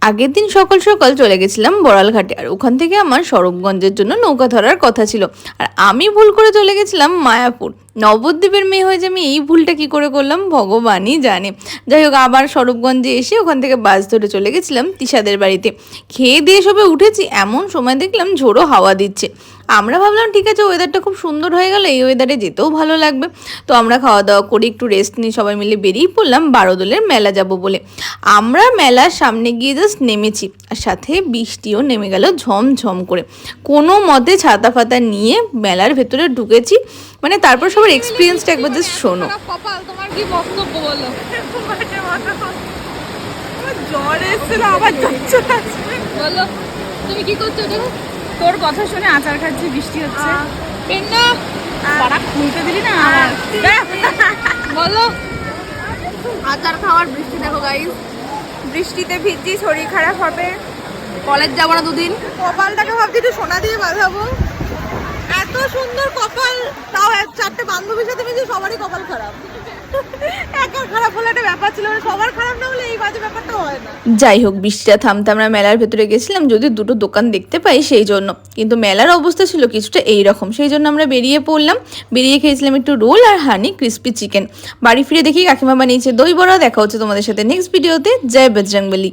আগের দিন সকাল সকাল চলে গেছিলাম বড়ালঘাটে, আর ওখান থেকে আমার স্বরূপগঞ্জের জন্য নৌকা ধরার কথা ছিল। আর আমি ভুল করে চলে গেছিলাম মায়াপুর। নবদ্বীপের মেয়ে হয়ে যে আমি এই ভুলটা কি করে করলাম ভগবানই জানে। যাই হোক, আবার স্বরূপগঞ্জে এসে ওখান থেকে বাস ধরে চলে গেছিলাম তিশাদের বাড়িতে। খেয়ে দিয়ে সবে উঠেছি, এমন সময় দেখলাম ঝোড়ো হাওয়া দিচ্ছে। আমরা ভাবলাম ঠিক আছে, ওয়েদারটা খুব সুন্দর হয়ে গেল, এই ওয়েদারে যেতেও ভালো লাগবে। তো আমরা খাওয়া দাওয়া করে একটু রেস্ট নিয়ে সবাই মিলে বেরিয়ে পড়লাম বারোদোলের মেলা যাব বলে। আমরা মেলার সামনে গিয়ে জাস্ট নেমেছি, আর সাথে বৃষ্টিও নেমে গেল ঝমঝম করে। কোনো মতে ছাতা ফাতা নিয়ে মেলার ভেতরে ঢুকেছি। মানে তারপর সবার এক্সপিরিয়েন্সটা একবার জাস্ট শোনো। কপাল, তোমার কি বক্তব্য বলো? জ্বর এসেছিল, আবার বলো তুমি কি করছো? দেখো তোর কথা শুনে আচার খাচ্ছি, বৃষ্টি হচ্ছে। পেন্না পাড়া খুলতে দিলি না। বলো আচার খাওয়ার বৃষ্টি দেখো গাইস, বৃষ্টিতে ভিজছি, শরীর খারাপ হবে, কলেজ যাবো না দুদিন। কপালটাকে ভাবছি একটু সোনা দিয়ে বাঁধাবো। এত সুন্দর কপাল, তাও চারটে বান্ধবীর সাথে মিশে সবারই কপাল খারাপ। একার খারাপ হলে একটা ব্যাপার ছিল, সবার খারাপ না হলে এই বাজে ব্যাপারটা হয় না। যাই হোক, বৃষ্টিটা থামতে আমরা মেলার ভেতরে গেছিলাম যদি দুটো দোকান দেখতে পাই সেই জন্য। কিন্তু মেলার অবস্থা ছিল কিছুটা এইরকম, সেই জন্য আমরা বেরিয়ে পড়লাম। বেরিয়ে খেয়েছিলাম একটু রোল আর হানি ক্রিস্পি চিকেন। বাড়ি ফিরে দেখি কাকিমা বানিয়েছে দই বড়া। দেখা হচ্ছে তোমাদের সাথে নেক্সট ভিডিওতে। জয় বজরংবলী।